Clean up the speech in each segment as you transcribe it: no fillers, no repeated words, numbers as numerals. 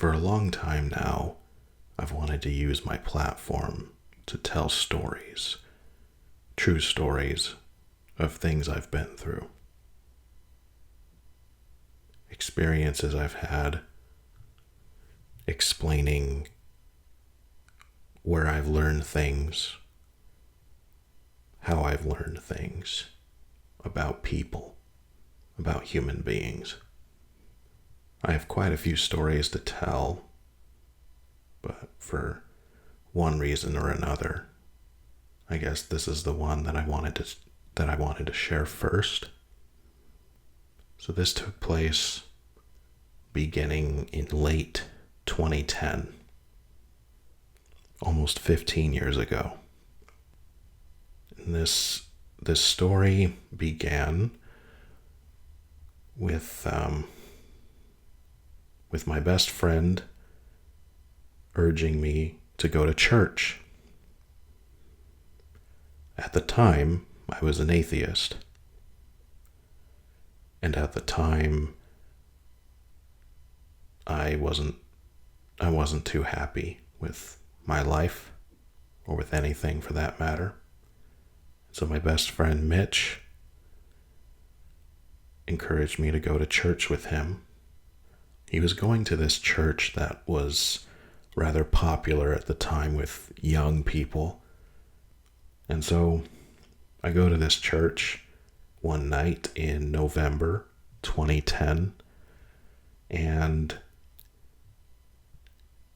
For a long time now, I've wanted to use my platform to tell stories, true stories of things I've been through, experiences I've had, explaining where I've learned things, how I've learned things about people, about human beings. I have quite a few stories to tell, but for one reason or another, I guess this is the one that I wanted to share first. So this took place beginning in late 2010, almost 15 years ago. And this story began with my best friend urging me to go to church. At the time, I was an atheist. And at the time, I wasn't too happy with my life, or with anything for that matter. So my best friend Mitch encouraged me to go to church with him. He was going to this church that was rather popular at the time with young people. And so I go to this church one night in November 2010, and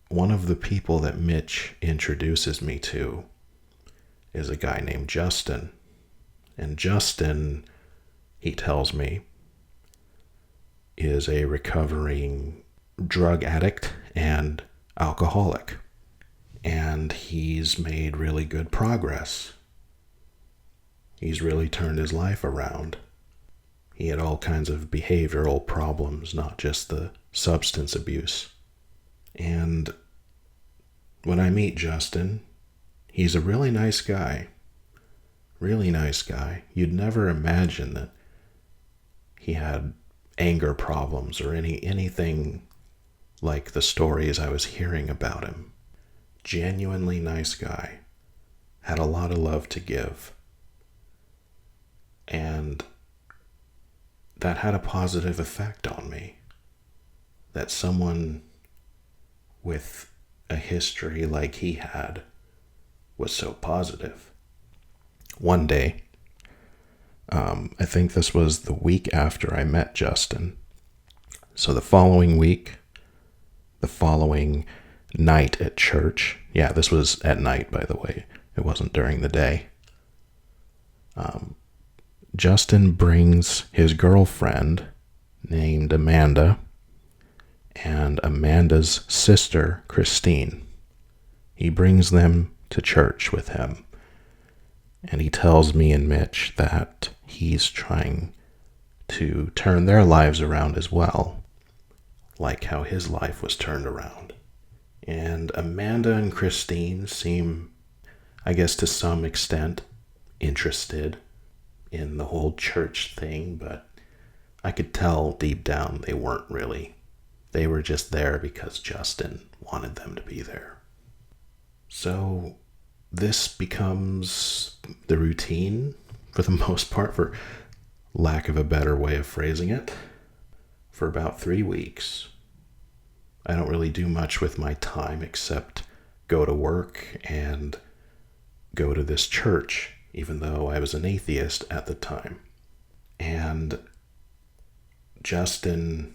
one of the people that Mitch introduces me to is a guy named Justin. And Justin, he tells me, is a recovering drug addict and alcoholic. And he's made really good progress. He's really turned his life around. He had all kinds of behavioral problems, not just the substance abuse. And when I meet Justin, he's a really nice guy. Really nice guy. You'd never imagine that he had anger problems or anything like the stories I was hearing about him. Genuinely nice guy. Had a lot of love to give. And that had a positive effect on me. That someone with a history like he had was so positive. One day, I think this was the week after I met Justin. So the following week, the following night at church, yeah, this was at night, by the way. It wasn't during the day. Justin brings his girlfriend named Amanda and Amanda's sister, Christine. He brings them to church with him. And he tells me and Mitch that he's trying to turn their lives around as well, like how his life was turned around. And Amanda and Christine seem, I guess to some extent, interested in the whole church thing, but I could tell deep down they weren't really. They were just there because Justin wanted them to be there. So this becomes the routine, for the most part, for lack of a better way of phrasing it, for about 3 weeks. I don't really do much with my time except go to work and go to this church, even though I was an atheist at the time. And Justin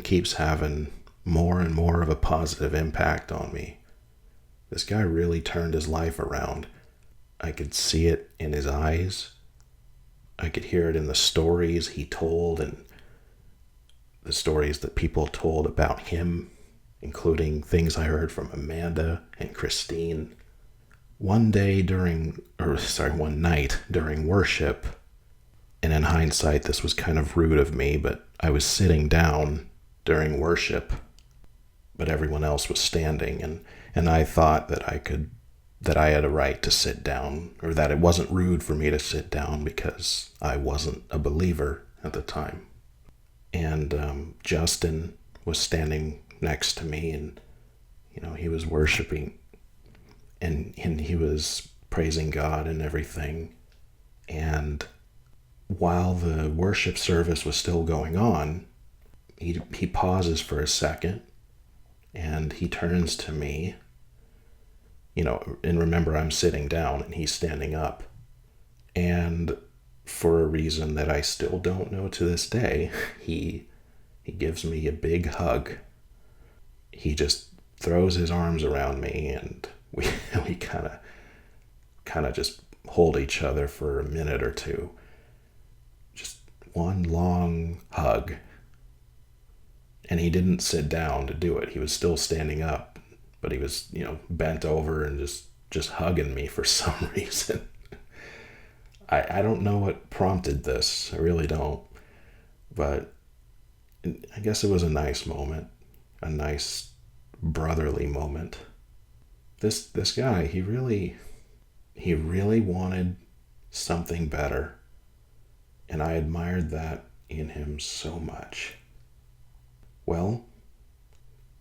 keeps having more and more of a positive impact on me. This guy really turned his life around. I could see it in his eyes. I could hear it in the stories he told and the stories that people told about him, including things I heard from Amanda and Christine. One night during worship, and in hindsight, this was kind of rude of me, but I was sitting down during worship, but everyone else was standing, and I thought that I had a right to sit down, or that it wasn't rude for me to sit down because I wasn't a believer at the time. And Justin was standing next to me, and he was worshiping, and he was praising God and everything. And while the worship service was still going on, he pauses for a second, and he turns to me, and remember, I'm sitting down and he's standing up. And for a reason that I still don't know to this day, he gives me a big hug. He just throws his arms around me, and we kind of just hold each other for a minute or two. Just one long hug. And he didn't sit down to do it. He was still standing up, but he was, bent over and just hugging me for some reason. I don't know what prompted this. I really don't. But I guess it was a nice moment, a nice brotherly moment. This guy, he really wanted something better, and I admired that in him so much. Well,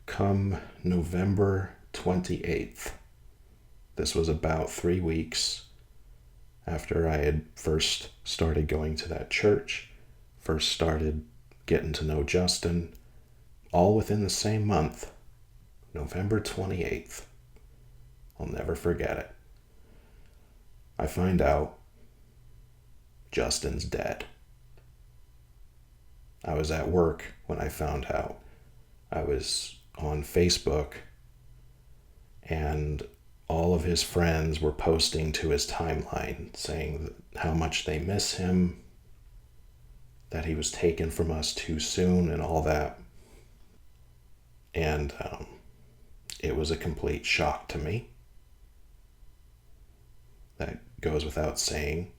come November 28th, this was about 3 weeks after I had first started going to that church, first started getting to know Justin, all within the same month, November 28th. I'll never forget it. I find out Justin's dead. I was at work when I found out. I was on Facebook, and all of his friends were posting to his timeline saying how much they miss him, that he was taken from us too soon, and all that. And it was a complete shock to me. That goes without saying.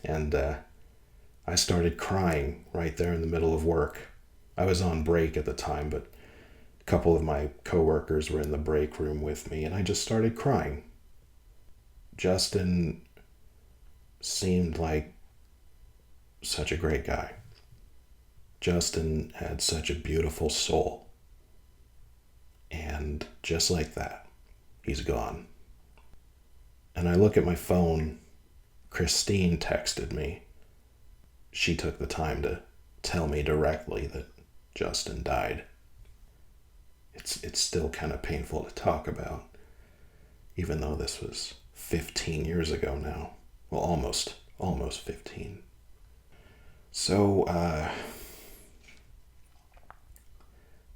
And I started crying right there in the middle of work. I was on break at the time, but a couple of my coworkers were in the break room with me, and I just started crying. Justin seemed like such a great guy. Justin had such a beautiful soul. And just like that, he's gone. And I look at my phone. Christine texted me. She took the time to tell me directly that Justin died. It's still kind of painful to talk about, even though this was 15 years ago now. Well, almost 15. So,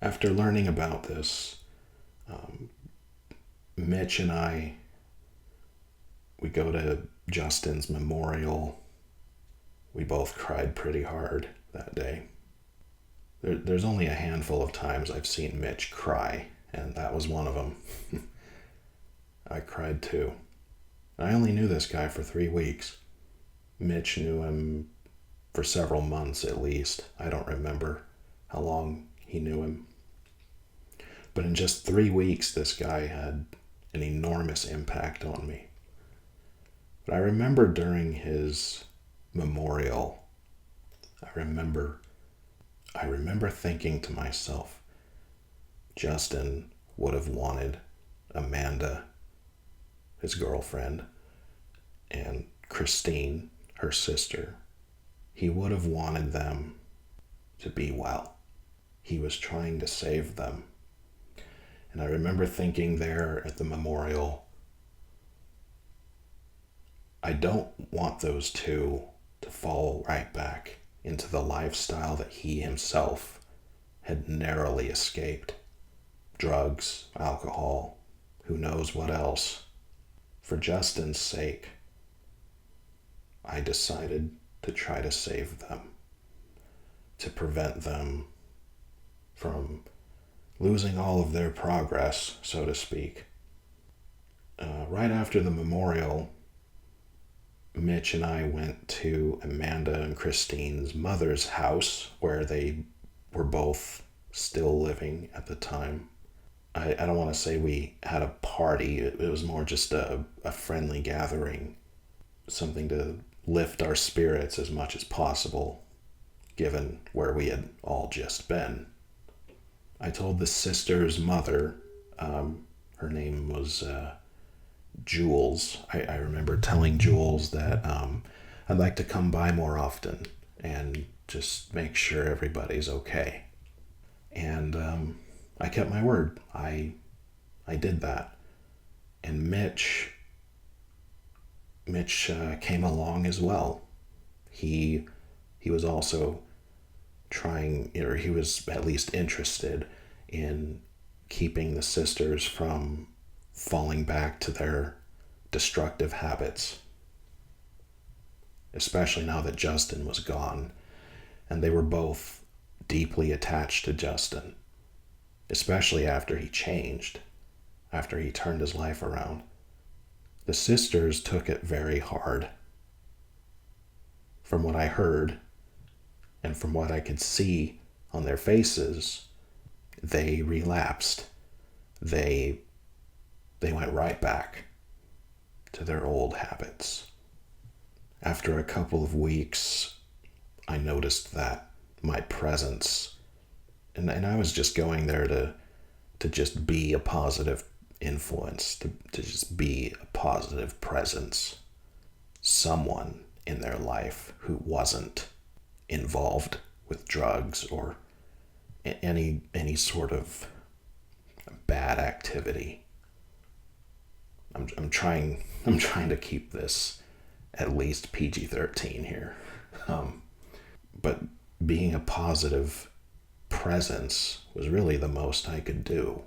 after learning about this, Mitch and I, we go to Justin's memorial. We both cried pretty hard that day. There's only a handful of times I've seen Mitch cry, and that was one of them. I cried too. I only knew this guy for 3 weeks. Mitch knew him for several months at least. I don't remember how long he knew him. But in just 3 weeks, this guy had an enormous impact on me. But I remember during his memorial, I remember thinking to myself, Justin would have wanted Amanda, his girlfriend, and Christine, her sister. He would have wanted them to be well. He was trying to save them. And I remember thinking there at the memorial, I don't want those two to fall right back into the lifestyle that he himself had narrowly escaped. Drugs, alcohol, who knows what else. For Justin's sake, I decided to try to save them, to prevent them from losing all of their progress, so to speak. Right after the memorial, Mitch and I went to Amanda and Christine's mother's house, where they were both still living at the time. I don't want to say we had a party. It was more just a friendly gathering, something to lift our spirits as much as possible. given where we had all just been. I told the sister's mother, her name was Jules. I remember telling Jules that I'd like to come by more often and just make sure everybody's okay. And I kept my word. I did that. And Mitch came along as well. He was also trying, or he was at least interested in keeping the sisters from falling back to their destructive habits, especially now that Justin was gone, and they were both deeply attached to Justin, especially after he changed, after he turned his life around. The sisters took it very hard. From what I heard, and from what I could see on their faces, they relapsed. They went right back to their old habits. After a couple of weeks, I noticed that my presence, and I was just going there to just be a positive influence, to just be a positive presence, someone in their life who wasn't involved with drugs or any sort of bad activity. I'm trying to keep this at least PG-13 here, but being a positive presence was really the most I could do.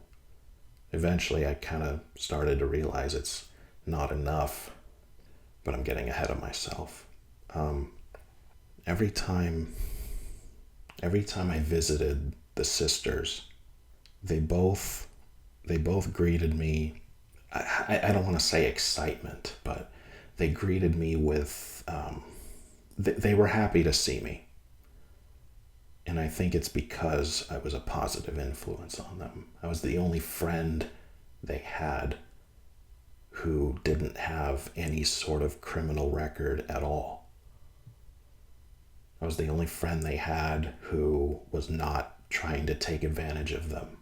Eventually, I kind of started to realize it's not enough, but I'm getting ahead of myself. Every time I visited the sisters, they both greeted me. I don't want to say excitement, but they greeted me with, they were happy to see me. And I think it's because I was a positive influence on them. I was the only friend they had who didn't have any sort of criminal record at all. I was the only friend they had who was not trying to take advantage of them.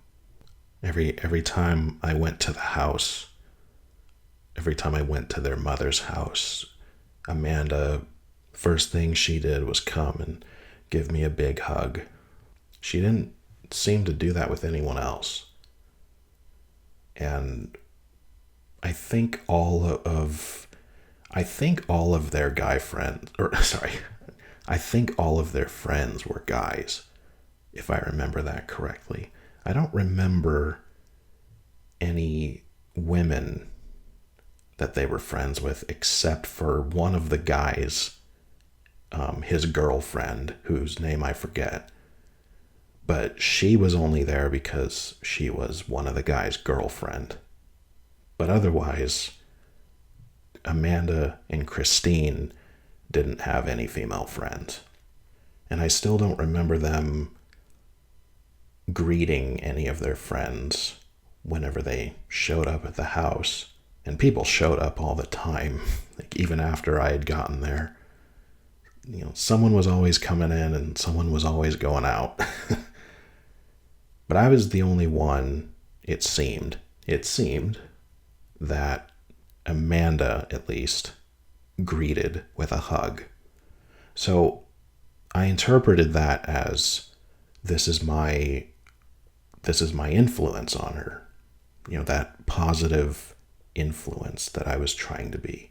Every time I went to the house, every time I went to their mother's house, Amanda, first thing she did was come and give me a big hug. She didn't seem to do that with anyone else. And I think all of their guy friends, I think all of their friends were guys, if I remember that correctly. I don't remember any women that they were friends with, except for one of the guys, his girlfriend, whose name I forget. But she was only there because she was one of the guy's girlfriend. But otherwise, Amanda and Christine didn't have any female friends. And I still don't remember them greeting any of their friends whenever they showed up at the house. And people showed up all the time, like even after I had gotten there. Someone was always coming in and someone was always going out. But I was the only one, it seemed that Amanda, at least, greeted with a hug. So I interpreted that as this is my influence on her. That positive influence that I was trying to be.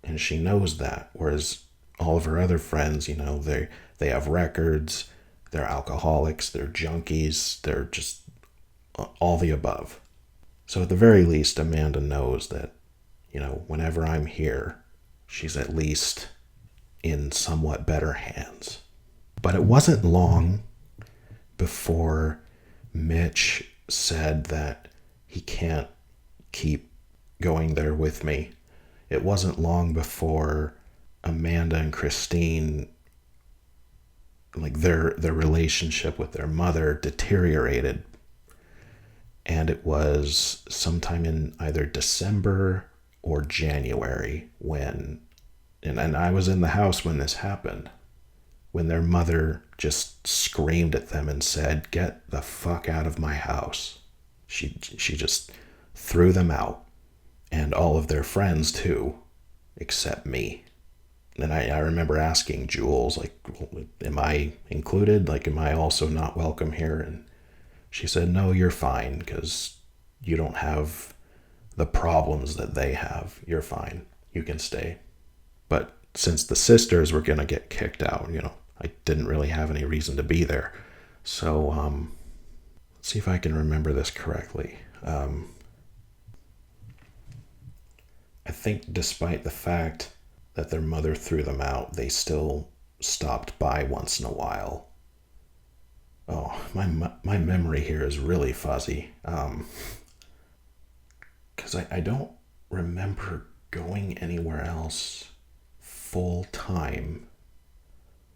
And she knows that, whereas all of her other friends, they have records, they're alcoholics, they're junkies, they're just all the above. So at the very least, Amanda knows that, whenever I'm here, she's at least in somewhat better hands. But it wasn't long before Mitch said that he can't keep going there with me. It wasn't long before Amanda and Christine, like their relationship with their mother deteriorated. And it was sometime in either December or January when, and I was in the house when this happened. when their mother just screamed at them and said, "Get the fuck out of my house." She just threw them out, and all of their friends too, except me. And I remember asking Jules, like, am I included? Like, am I also not welcome here? And she said, no, you're fine, because you don't have the problems that they have. You're fine. You can stay. But since the sisters were going to get kicked out, I didn't really have any reason to be there. So, let's see if I can remember this correctly. I think despite the fact that their mother threw them out, they still stopped by once in a while. Oh, my memory here is really fuzzy. Because I don't remember going anywhere else full time.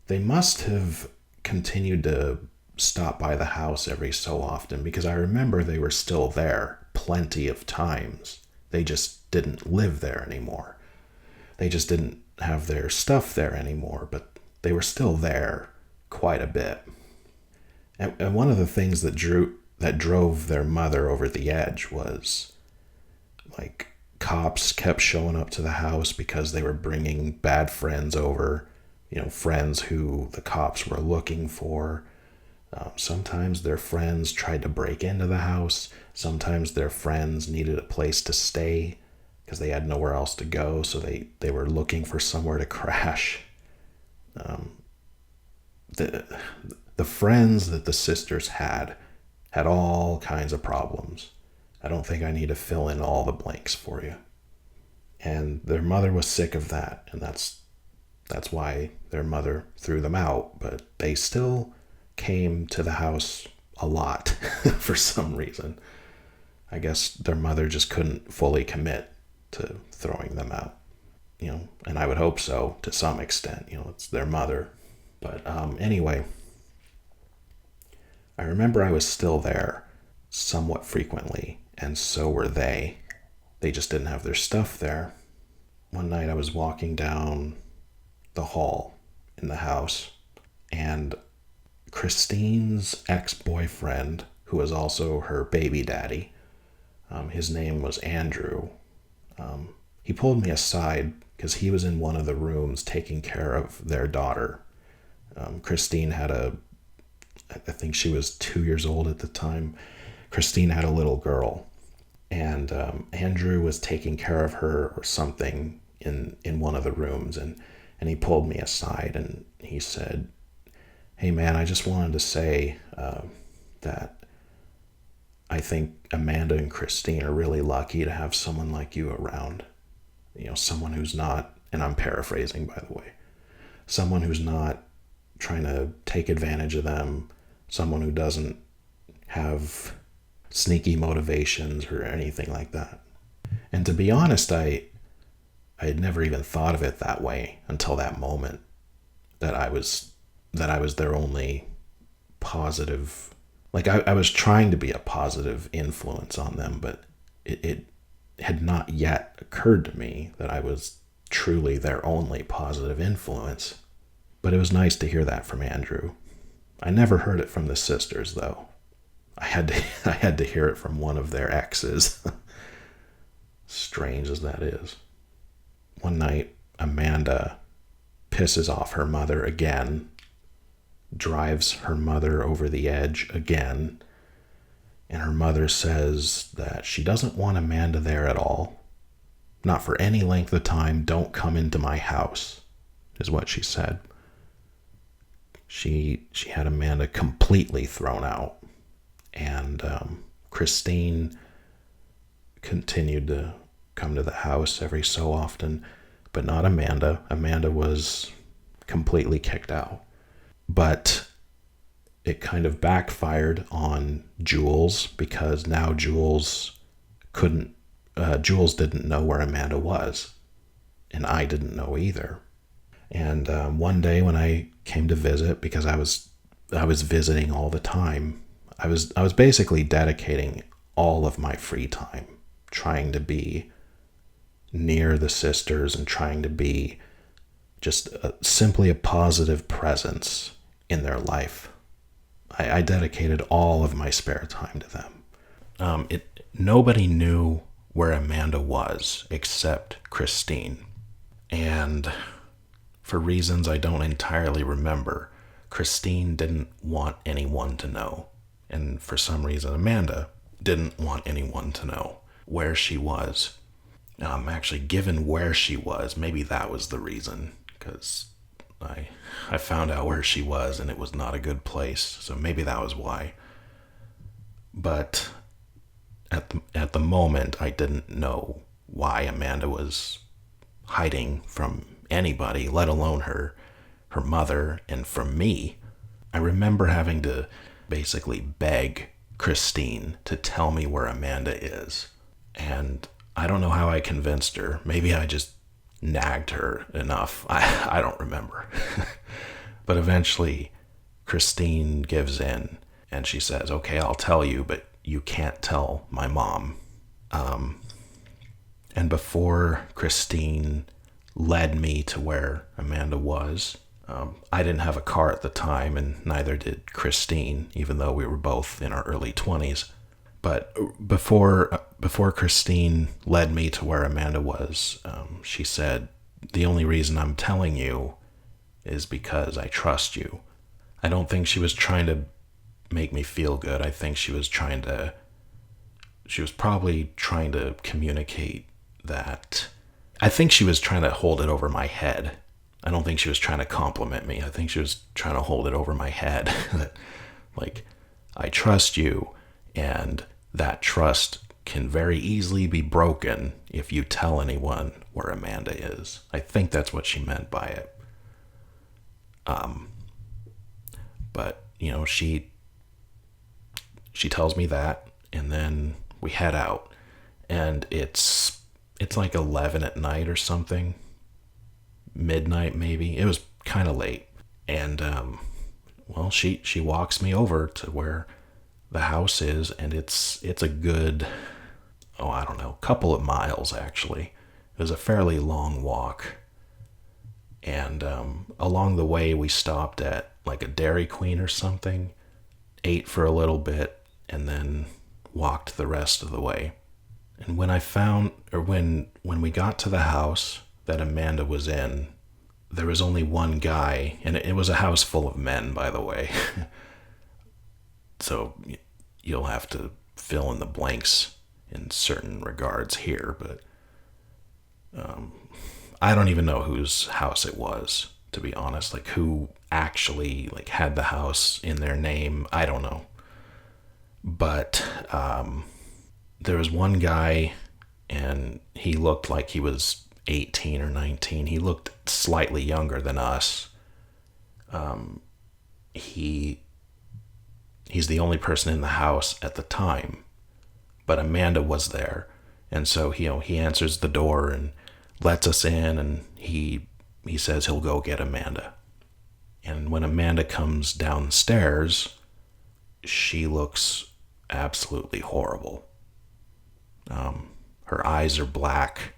They must have continued to stop by the house every so often, because I remember they were still there plenty of times. They just didn't live there anymore. They just didn't have their stuff there anymore, but they were still there quite a bit. And one of the things that drove their mother over the edge was, like, cops kept showing up to the house because they were bringing bad friends over, friends who the cops were looking for. Sometimes their friends tried to break into the house. Sometimes their friends needed a place to stay because they had nowhere else to go, so they were looking for somewhere to crash. The friends that the sisters had all kinds of problems. I don't think I need to fill in all the blanks for you. And their mother was sick of that, and that's why their mother threw them out, but they still came to the house a lot for some reason. I guess their mother just couldn't fully commit to throwing them out, and I would hope so to some extent. It's their mother. But anyway, I remember I was still there somewhat frequently, and so were they. They just didn't have their stuff there. One night I was walking down the hall in the house, and Christine's ex-boyfriend, who was also her baby daddy, his name was Andrew. He pulled me aside because he was in one of the rooms taking care of their daughter. Christine had I think she was 2 years old at the time. Christine had a little girl, and Andrew was taking care of her or something in one of the rooms, and he pulled me aside and he said, "Hey man, I just wanted to say that I think Amanda and Christine are really lucky to have someone like you around. Someone who's not," and I'm paraphrasing, by the way, "someone who's not trying to take advantage of them, someone who doesn't have sneaky motivations or anything like that." And to be honest, I had never even thought of it that way until that moment, that I was their only positive, like I was trying to be a positive influence on them, but it had not yet occurred to me that I was truly their only positive influence. But it was nice to hear that from Andrew. I never heard it from the sisters, though. I had to hear it from one of their exes. Strange as that is. One night, Amanda pisses off her mother again, drives her mother over the edge again, and her mother says that she doesn't want Amanda there at all. Not for any length of time. Don't come into my house, is what she said. She had Amanda completely thrown out, and Christine continued to come to the house every so often, but not Amanda. Amanda was completely kicked out. But it kind of backfired on Jules, because now Jules didn't know where Amanda was, and I didn't know either. And one day when I came to visit, because I was visiting all the time, I was basically dedicating all of my free time trying to be near the sisters and trying to be just simply a positive presence in their life. I dedicated all of my spare time to them. Nobody knew where Amanda was except Christine. And for reasons I don't entirely remember, Christine didn't want anyone to know. And for some reason, Amanda didn't want anyone to know where she was. Actually, given where she was, maybe that was the reason, because I found out where she was and it was not a good place, so maybe that was why. But at the moment, I didn't know why Amanda was hiding from anybody, let alone her mother, and from me. I remember having to basically beg Christine to tell me where Amanda is. And I don't know how I convinced her. Maybe I just nagged her enough. I don't remember. But eventually, Christine gives in and she says, okay, I'll tell you, but you can't tell my mom. And before Christine led me to where Amanda was, I didn't have a car at the time, and neither did Christine, even though we were both in our early 20s. But before Christine led me to where Amanda was, she said, the only reason I'm telling you is because I trust you. I don't think she was trying to make me feel good. I think she was probably trying to communicate that. I think she was trying to hold it over my head. I don't think she was trying to compliment me. I think she was trying to hold it over my head. Like, I trust you, and that trust can very easily be broken if you tell anyone where Amanda is. I think that's what she meant by it. But, she tells me that, and then we head out, and it's like 11 at night or something. Midnight, maybe. It was kind of late. And, she walks me over to where the house is, and it's a good, I don't know, couple of miles, actually. It was a fairly long walk. And along the way, we stopped at like a Dairy Queen or something, ate for a little bit, and then walked the rest of the way. And when we got to the house that Amanda was in, there was only one guy, and it was a house full of men, by the way. So you'll have to fill in the blanks in certain regards here, but I don't even know whose house it was, to be honest. Like, who actually had the house in their name, I don't know. But there was one guy, and he looked like he was 18 or 19. He looked slightly younger than us. He's the only person in the house at the time, but Amanda was there, and so he answers the door and lets us in, and he says he'll go get Amanda. And when Amanda comes downstairs, she looks absolutely horrible. Her eyes are black.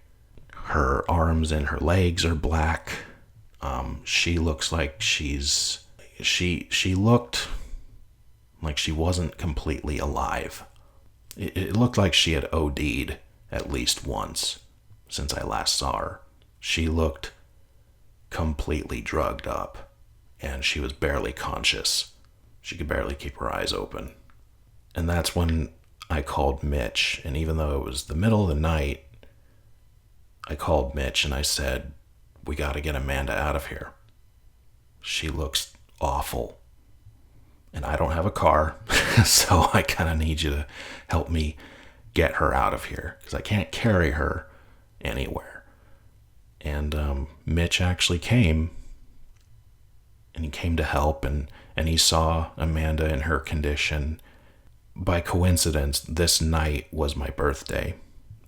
Her arms and her legs are black. She looks like she looked like she wasn't completely alive. It looked like she had OD'd at least once since I last saw her. She looked completely drugged up, and she was barely conscious. She could barely keep her eyes open. And that's when I called Mitch, and even though it was the middle of the night, I called Mitch and I said, we gotta get Amanda out of here. She looks awful. And I don't have a car, so I kind of need you to help me get her out of here, because I can't carry her anywhere. And Mitch actually came, and he came to help, and he saw Amanda in her condition. By coincidence, this night was my birthday.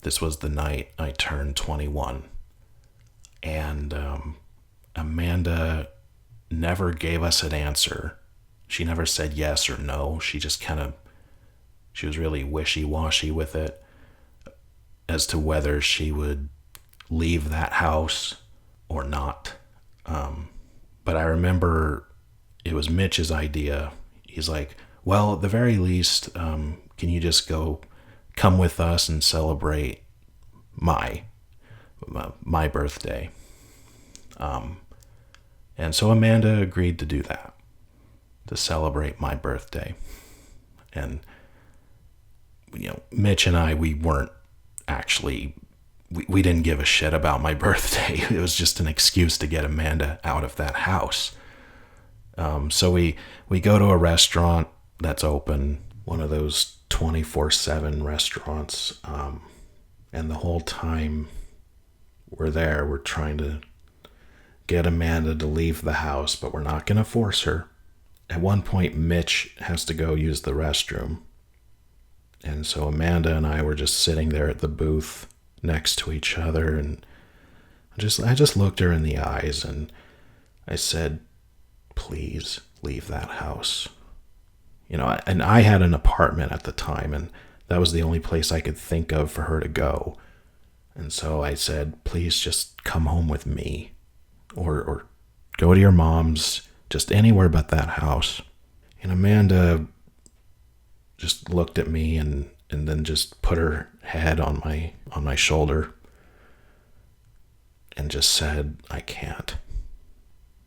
This was the night I turned 21. And Amanda never gave us an answer. She never said yes or no. She just she was really wishy-washy with it as to whether she would leave that house or not. But I remember it was Mitch's idea. He's like, well, at the very least, can you just come with us and celebrate my my birthday? And so Amanda agreed to do that, to celebrate my birthday. And Mitch and I, we weren't actually, we didn't give a shit about my birthday. It was just an excuse to get Amanda out of that house. So we go to a restaurant that's open, one of those 24/7 restaurants. And the whole time we're there, we're trying to get Amanda to leave the house, but we're not going to force her. At one point, Mitch has to go use the restroom. And so Amanda and I were just sitting there at the booth next to each other, and I just looked her in the eyes and I said, please leave that house. And I had an apartment at the time, and that was the only place I could think of for her to go. And so I said, please just come home with me, or go to your mom's, just anywhere but that house. And Amanda just looked at me and then just put her head on my shoulder and just said, I can't.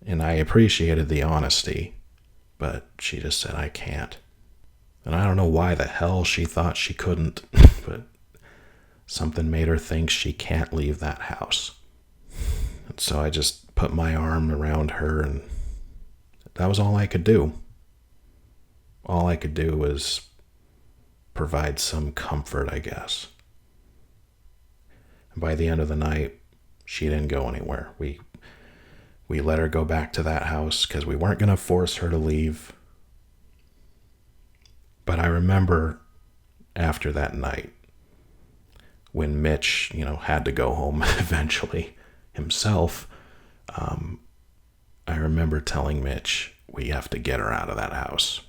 And I appreciated the honesty, but she just said, I can't. And I don't know why the hell she thought she couldn't, but something made her think she can't leave that house. And so I just put my arm around her, and that was all I could do. All I could do was provide some comfort, I guess. And by the end of the night, she didn't go anywhere. We let her go back to that house because we weren't going to force her to leave. But I remember after that night, when Mitch, had to go home eventually himself, I remember telling Mitch, we have to get her out of that house,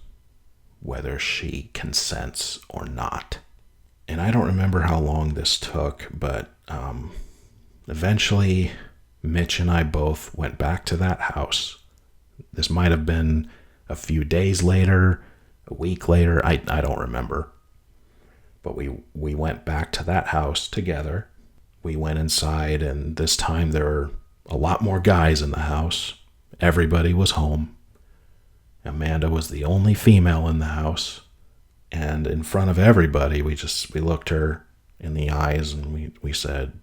whether she consents or not. And I don't remember how long this took, but eventually Mitch and I both went back to that house. This might have been a few days later, a week later, I don't remember. But we went back to that house together. We went inside, and this time there were a lot more guys in the house. Everybody was home. Amanda was the only female in the house. And in front of everybody, we looked her in the eyes and we said,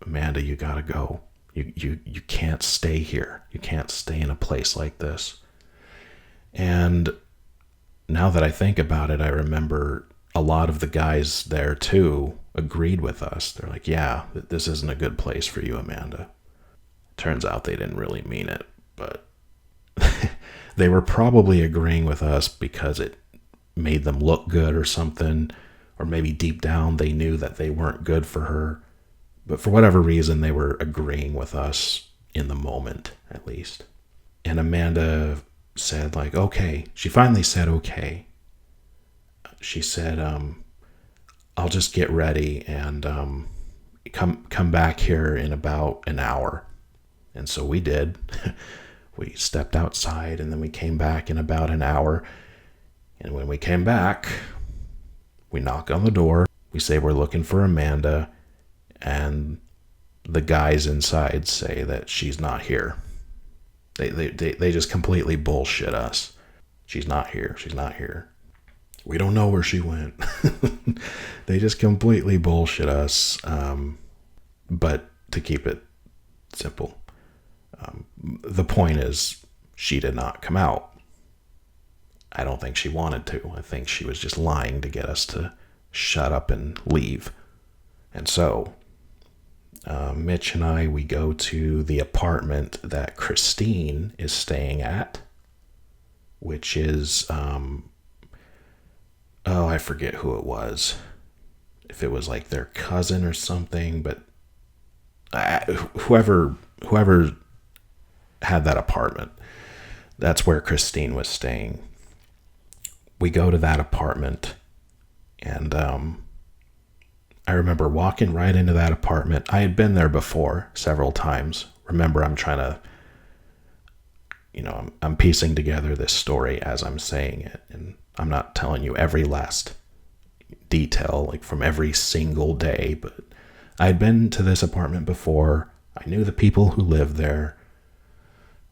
Amanda, you gotta go. You can't stay here. You can't stay in a place like this. And now that I think about it, I remember a lot of the guys there too agreed with us. They're like, yeah, this isn't a good place for you, Amanda. Turns out they didn't really mean it, but they were probably agreeing with us because it made them look good or something, or maybe deep down they knew that they weren't good for her. But for whatever reason, they were agreeing with us in the moment, at least. And Amanda said, like, okay. She finally said, okay. She said, I'll just get ready and come back here in about an hour. And so we did. We stepped outside, and then we came back in about an hour. And when we came back, we knock on the door. We say we're looking for Amanda. And the guys inside say that she's not here. They just completely bullshit us. She's not here. She's not here. We don't know where she went. They just completely bullshit us. But to keep it simple, the point is she did not come out. I don't think she wanted to. I think she was just lying to get us to shut up and leave. And so Mitch and I, we go to the apartment that Christine is staying at, which is, I forget who it was. If it was like their cousin or something, but whoever had that apartment, that's where Christine was staying. We go to that apartment, and I remember walking right into that apartment. I had been there before several times. Remember, I'm trying to I'm piecing together this story as I'm saying it, and I'm not telling you every last detail, like from every single day, but I'd been to this apartment before. I knew the people who lived there,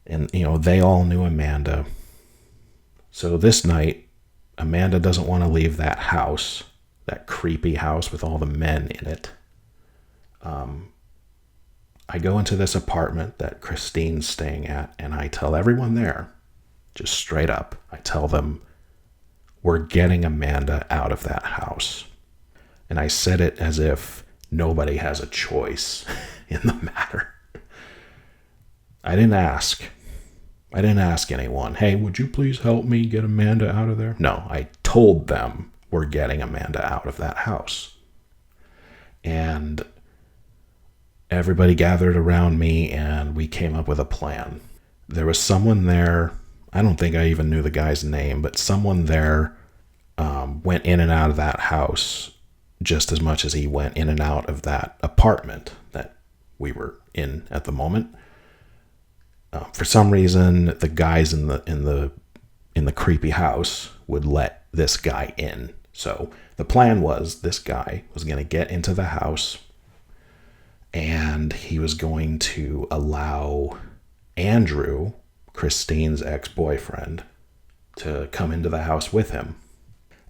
and, they all knew Amanda. So this night, Amanda doesn't want to leave that house, that creepy house with all the men in it. I go into this apartment that Christine's staying at, and I tell everyone there, just straight up, I tell them, we're getting Amanda out of that house. And I said it as if nobody has a choice in the matter. I didn't ask anyone, hey, would you please help me get Amanda out of there? No, I told them we're getting Amanda out of that house. And everybody gathered around me, and we came up with a plan. There was someone there, I don't think I even knew the guy's name, but someone there went in and out of that house just as much as he went in and out of that apartment that we were in at the moment. For some reason, the guys in the creepy house would let this guy in. So the plan was this guy was going to get into the house, and he was going to allow Andrew, Christine's ex-boyfriend, to come into the house with him.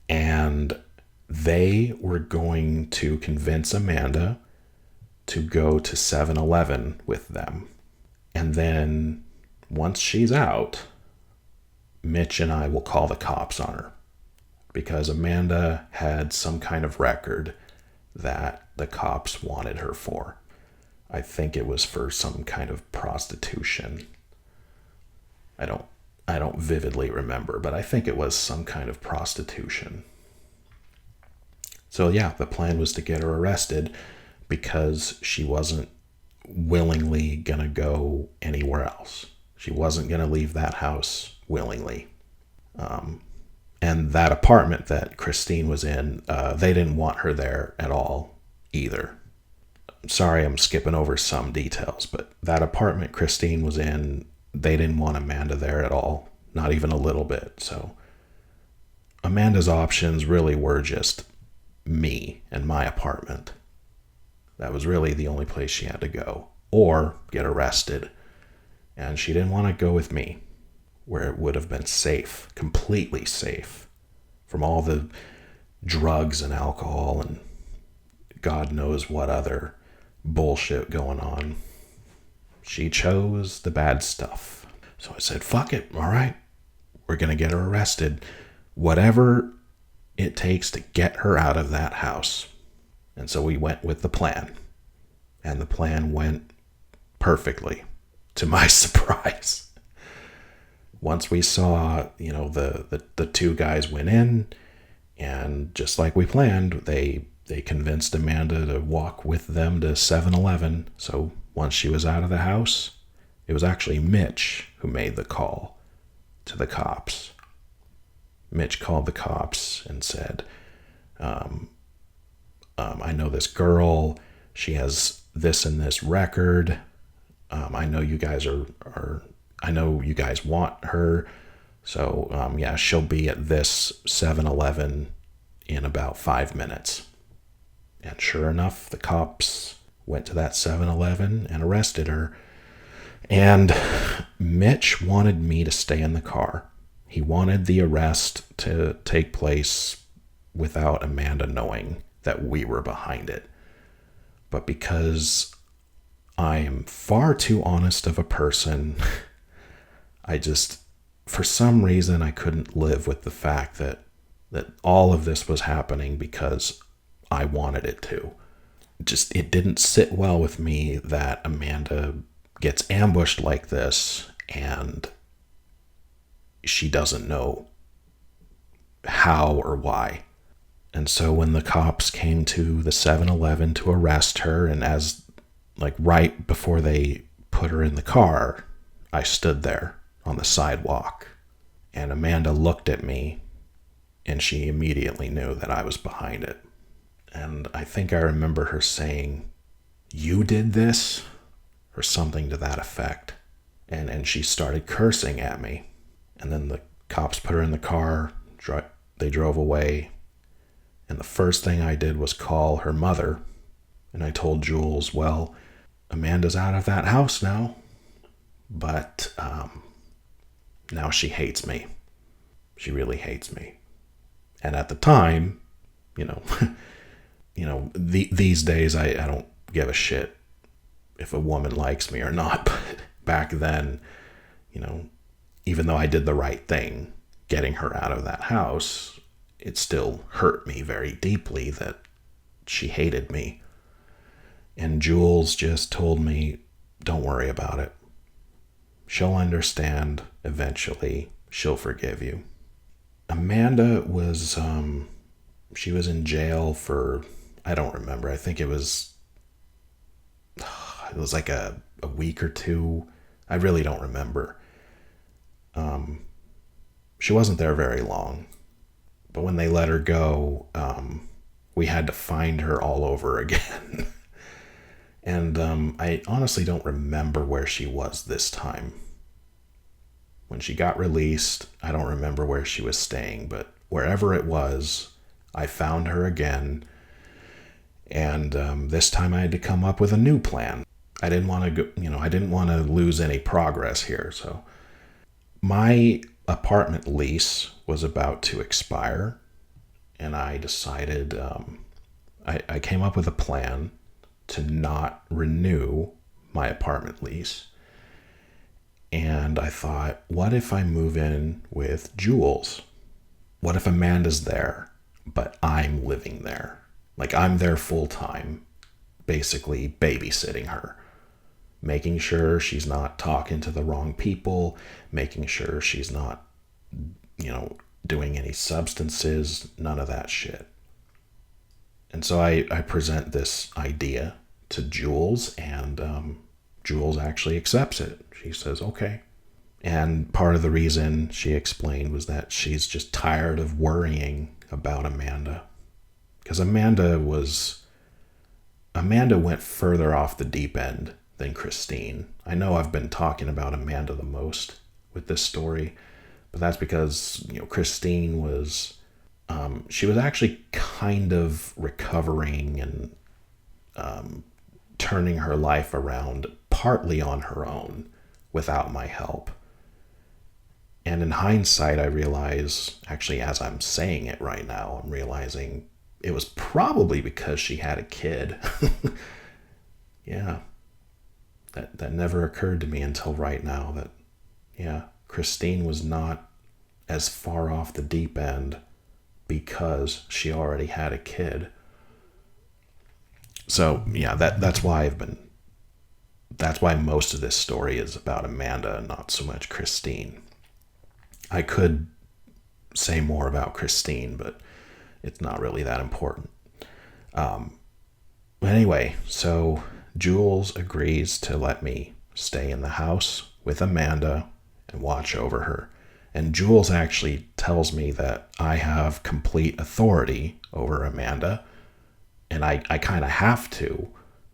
And they were going to convince Amanda to go to 7-Eleven with them. And then once she's out, Mitch and I will call the cops on her, because Amanda had some kind of record that the cops wanted her for. I think it was for some kind of prostitution. I don't vividly remember, but I think it was some kind of prostitution. So yeah, the plan was to get her arrested because she wasn't willingly gonna go anywhere else. She wasn't gonna leave that house willingly. And that apartment that Christine was in, they didn't want her there at all either. Sorry, I'm skipping over some details, but that apartment Christine was in, they didn't want Amanda there at all, not even a little bit. So Amanda's options really were just me and my apartment. That was really the only place she had to go, or get arrested. And she didn't want to go with me, where it would have been safe, completely safe, from all the drugs and alcohol and God knows what other bullshit going on. She chose the bad stuff. So I said, fuck it, all right, we're going to get her arrested. Whatever it takes to get her out of that house. And so we went with the plan. And the plan went perfectly, to my surprise. Once we saw, the two guys went in, and just like we planned, they convinced Amanda to walk with them to 7-Eleven. So once she was out of the house, it was actually Mitch who made the call to the cops. Mitch called the cops and said, I know this girl, she has this and this record. I know you guys I know you guys want her. So, she'll be at this 7-Eleven in about 5 minutes. And sure enough, the cops went to that 7-Eleven and arrested her. And Mitch wanted me to stay in the car. He wanted the arrest to take place without Amanda knowing that we were behind it. But because I am far too honest of a person, for some reason, I couldn't live with the fact that all of this was happening because I wanted it to. It didn't sit well with me that Amanda gets ambushed like this and she doesn't know how or why. And so when the cops came to the 7-Eleven to arrest her, and right before they put her in the car, I stood there on the sidewalk, and Amanda looked at me, and she immediately knew that I was behind it. And I think I remember her saying, "You did this?" or something to that effect. and she started cursing at me. And then the cops put her in the car. They drove away. And the first thing I did was call her mother. And I told Jules, well, Amanda's out of that house now. But now she hates me. She really hates me. And at the time, these days I don't give a shit if a woman likes me or not. But back then, even though I did the right thing, getting her out of that house, it still hurt me very deeply that she hated me. And Jules just told me, don't worry about it. She'll understand eventually. She'll forgive you. Amanda was, she was in jail for, I don't remember. I think it was like a week or two. I really don't remember. She wasn't there very long. But when they let her go, we had to find her all over again. And I honestly don't remember where she was this time. When she got released, I don't remember where she was staying, but wherever it was, I found her again. And this time I had to come up with a new plan. I didn't want to go, I didn't want to lose any progress here. So my apartment lease was about to expire, and I decided, I came up with a plan to not renew my apartment lease. And I thought, what if I move in with Jules? What if Amanda's there, but I'm living there? Like, I'm there full time, basically babysitting her, making sure she's not talking to the wrong people, making sure she's not, doing any substances, none of that shit. And so I present this idea to Jules, and Jules actually accepts it. She says, okay. And part of the reason, she explained, was that she's just tired of worrying about Amanda. Because Amanda went further off the deep end than Christine. I know I've been talking about Amanda the most with this story, but that's because, Christine was, she was actually kind of recovering and turning her life around partly on her own without my help. And in hindsight, I realize, actually, as I'm saying it right now, I'm realizing it was probably because she had a kid. Yeah. That never occurred to me until right now that, yeah, Christine was not as far off the deep end because she already had a kid. So, yeah, that's why most of this story is about Amanda and not so much Christine. I could say more about Christine, but it's not really that important. But anyway, so Jules agrees to let me stay in the house with Amanda and watch over her. And Jules actually tells me that I have complete authority over Amanda. And I kind of have to,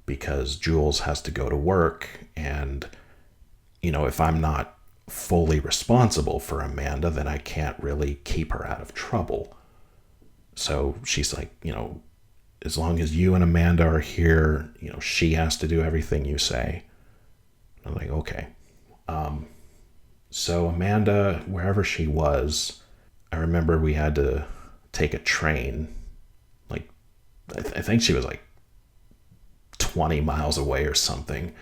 because Jules has to go to work. And, if I'm not fully responsible for Amanda, then I can't really keep her out of trouble. So she's like, as long as you and Amanda are here, she has to do everything you say. I'm like, okay. So Amanda, wherever she was, I remember we had to take a train. Like, I think she was like 20 miles away or something.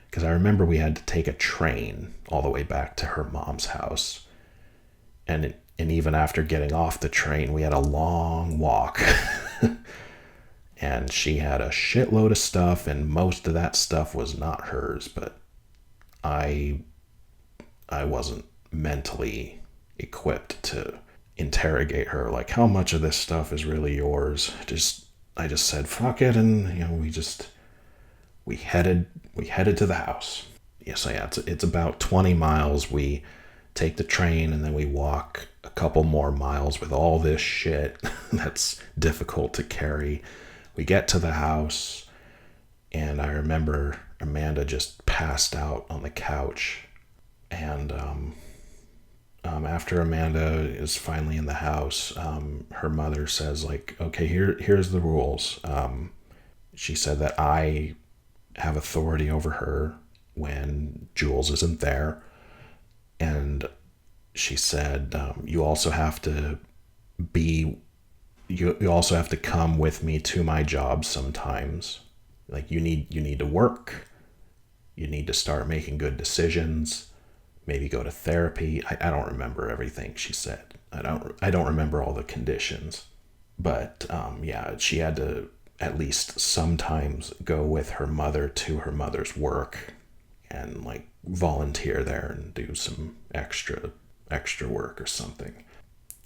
Because I remember we had to take a train all the way back to her mom's house. And even after getting off the train, we had a long walk. And she had a shitload of stuff, and most of that stuff was not hers, but I wasn't mentally equipped to interrogate her, like, how much of this stuff is really yours? I just said, fuck it, and, we headed to the house. Yes, it's about 20 miles. We take the train, and then we walk a couple more miles with all this shit that's difficult to carry. We get to the house, and I remember Amanda just passed out on the couch. And after Amanda is finally in the house, her mother says, like, okay, here's the rules. She said that I have authority over her when Jules isn't there. And she said, you also have to be, you also have to come with me to my job sometimes. Like, you need to work. You need to start making good decisions. Maybe go to therapy. I don't remember everything she said. I don't remember all the conditions. But yeah, she had to at least sometimes go with her mother to her mother's work and like volunteer there and do some extra work or something.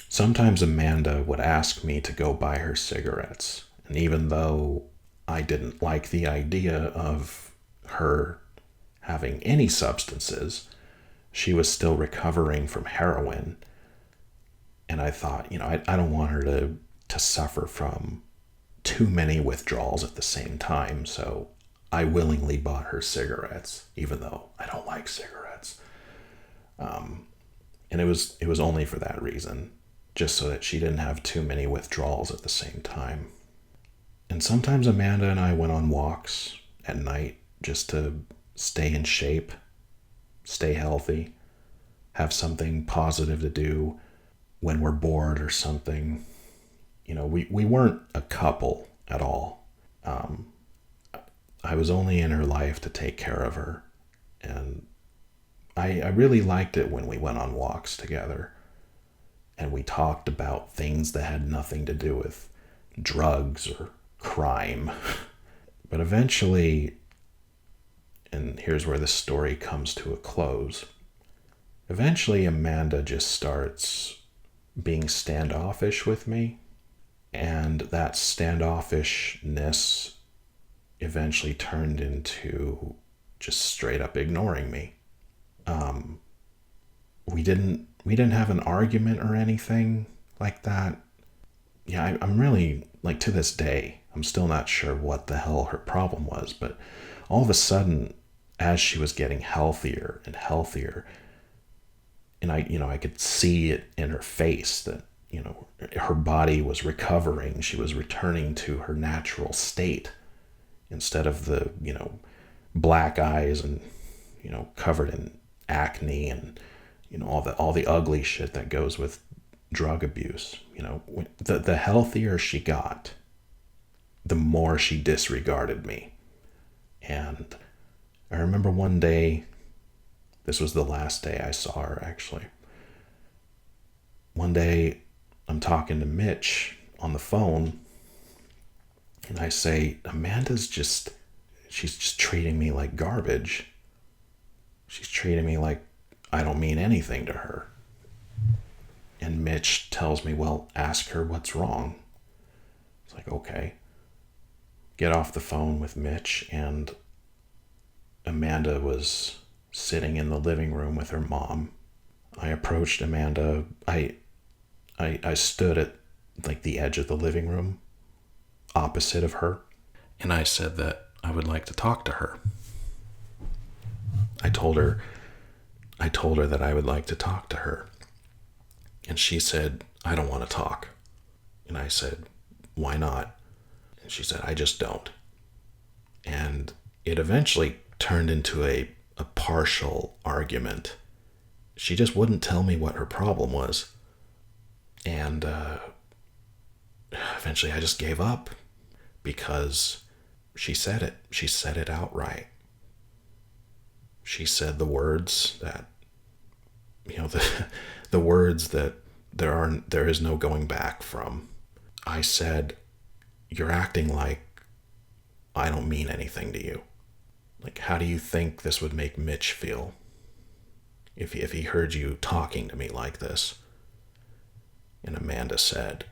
Sometimes Amanda would ask me to go buy her cigarettes, and even though I didn't like the idea of her having any substances, she was still recovering from heroin. And I thought, I don't want her to suffer from too many withdrawals at the same time. So I willingly bought her cigarettes, even though I don't like cigarettes. And it was only for that reason, just so that she didn't have too many withdrawals at the same time. And sometimes Amanda and I went on walks at night just to stay in shape, stay healthy, have something positive to do when we're bored or something. We weren't a couple at all. I was only in her life to take care of her. And I really liked it when we went on walks together and we talked about things that had nothing to do with drugs or crime. But eventually, and here's where the story comes to a close, eventually Amanda just starts being standoffish with me. And that standoffishness eventually turned into just straight up ignoring me. We didn't have an argument or anything like that. Yeah, I'm really, like, to this day, I'm still not sure what the hell her problem was, but all of a sudden, as she was getting healthier and healthier, and I could see it in her face that, her body was recovering. She was returning to her natural state instead of the, black eyes and, covered in acne and, all the ugly shit that goes with drug abuse. The healthier she got, the more she disregarded me. And I remember one day, this was the last day I saw her actually. One day I'm talking to Mitch on the phone and I say, she's just treating me like garbage. She's treating me like I don't mean anything to her. And Mitch tells me, well, ask her what's wrong. It's like, okay. Get off the phone with Mitch, and Amanda was sitting in the living room with her mom. I approached Amanda. I stood at like the edge of the living room opposite of her, and I said that I would like to talk to her. I told her that I would like to talk to her. And she said, I don't want to talk. And I said, why not? And she said, I just don't. And it eventually turned into a partial argument. She just wouldn't tell me what her problem was. And eventually I just gave up because she said it. She said it outright. She said the words that, the words that there is no going back from. I said, you're acting like I don't mean anything to you. Like, how do you think this would make Mitch feel if he heard you talking to me like this? And Amanda said,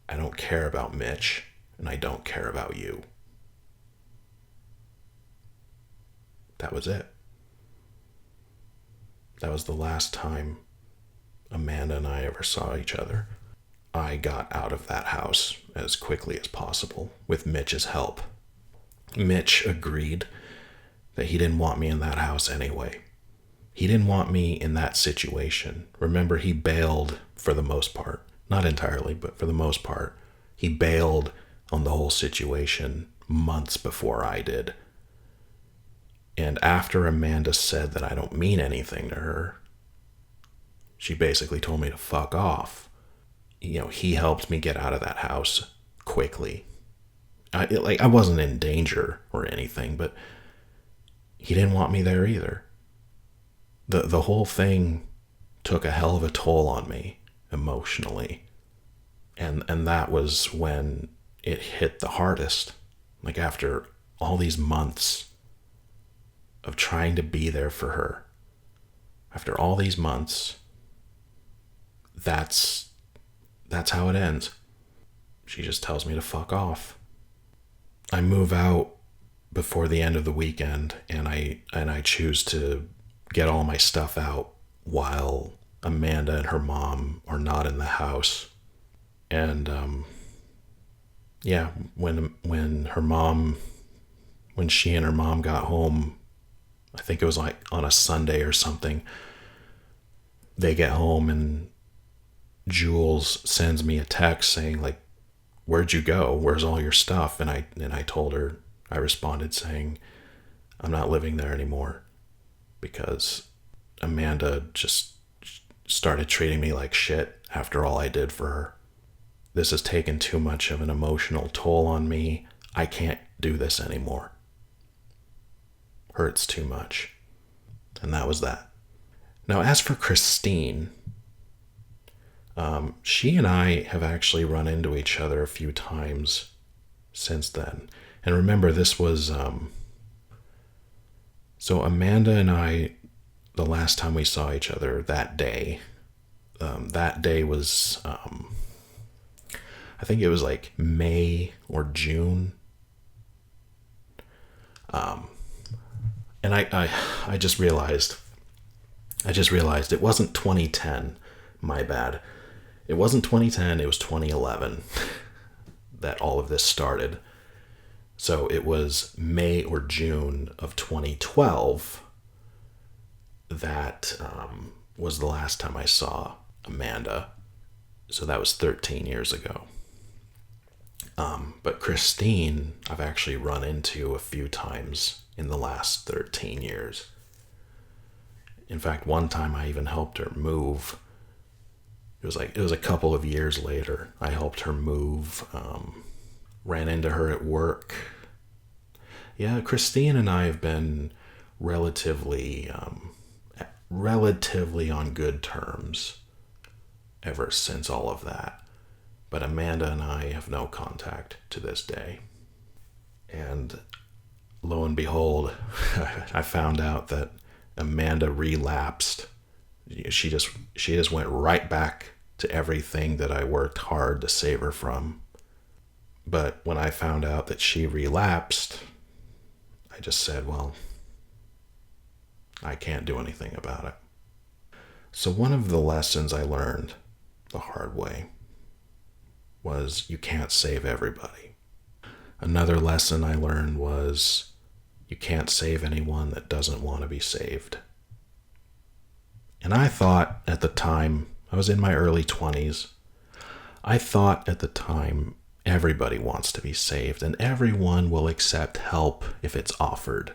I don't care about Mitch, and I don't care about you. That was it. That was the last time Amanda and I ever saw each other. I got out of that house as quickly as possible with Mitch's help. Mitch agreed that he didn't want me in that house anyway. He didn't want me in that situation. Remember, he bailed for the most part. Not entirely, but for the most part. He bailed on the whole situation months before I did. And after Amanda said that I don't mean anything to her, she basically told me to fuck off. He helped me get out of that house quickly. I wasn't in danger or anything, but he didn't want me there either. The whole thing took a hell of a toll on me emotionally. And that was when it hit the hardest. Like, after all these months of trying to be there for her, after all these months, that's how it ends. She just tells me to fuck off. I move out before the end of the weekend, and I choose to get all my stuff out while Amanda and her mom are not in the house. And when she and her mom got home, I think it was like on a Sunday or something, they get home and Jules sends me a text saying, like, where'd you go? Where's all your stuff? And I told her, I responded saying, I'm not living there anymore, because Amanda just started treating me like shit after all I did for her. This has taken too much of an emotional toll on me. I can't do this anymore. Hurts too much. And that was that. Now, as for Christine, she and I have actually run into each other a few times since then. And remember, this was, so Amanda and I, the last time we saw each other that day was, I think it was like May or June. And I just realized it wasn't 2010. My bad. It wasn't 2010, it was 2011 that all of this started. So it was May or June of 2012 that was the last time I saw Amanda. So that was 13 years ago. But Christine, I've actually run into a few times in the last 13 years. In fact, one time I even helped her move. It was a couple of years later. I helped her move, ran into her at work. Yeah, Christine and I have been relatively on good terms ever since all of that. But Amanda and I have no contact to this day. And lo and behold, I found out that Amanda relapsed. She just went right back to everything that I worked hard to save her from. But when I found out that she relapsed, I just said, well, I can't do anything about it. So one of the lessons I learned the hard way was you can't save everybody. Another lesson I learned was you can't save anyone that doesn't want to be saved. And I thought at the time, I was in my early 20s, I thought at the time everybody wants to be saved and everyone will accept help if it's offered.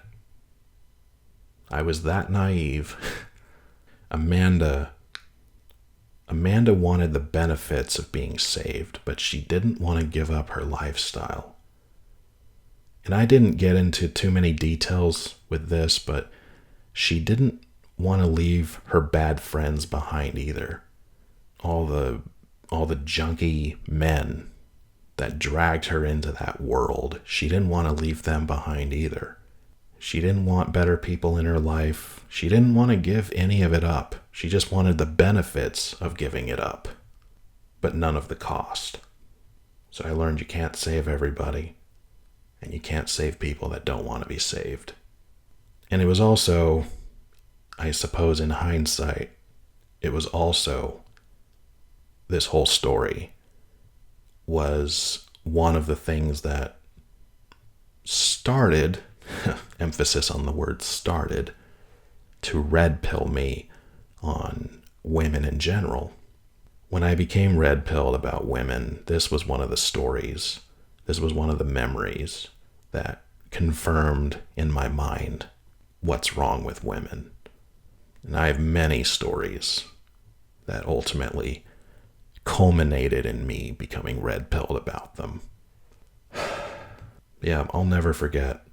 I was that naive. Amanda wanted the benefits of being saved, but she didn't want to give up her lifestyle. And I didn't get into too many details with this, but she didn't want to leave her bad friends behind either. All the junky men that dragged her into that world, she didn't want to leave them behind either. She didn't want better people in her life. She didn't want to give any of it up. She just wanted the benefits of giving it up, but none of the cost. So I learned you can't save everybody, and you can't save people that don't want to be saved. And it was also, I suppose in hindsight, it was also, this whole story was one of the things that started, emphasis on the word started, to red pill me on women in general. When I became red pilled about women, this was one of the stories, this was one of the memories that confirmed in my mind what's wrong with women. And I have many stories that ultimately culminated in me becoming red pilled about them. Yeah, I'll never forget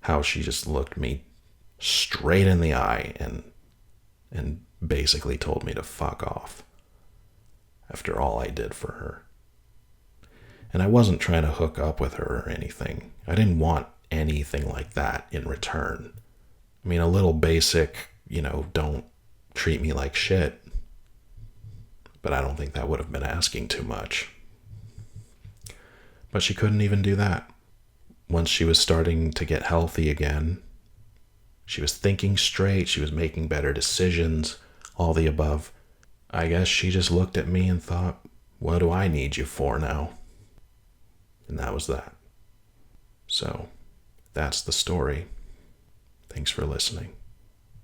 how she just looked me straight in the eye and basically told me to fuck off after all I did for her. And I wasn't trying to hook up with her or anything. I didn't want anything like that in return. I mean, a little basic, don't treat me like shit. But I don't think that would have been asking too much. But she couldn't even do that. Once she was starting to get healthy again, she was thinking straight, she was making better decisions, all the above. I guess she just looked at me and thought, what do I need you for now? And that was that. So, that's the story. Thanks for listening.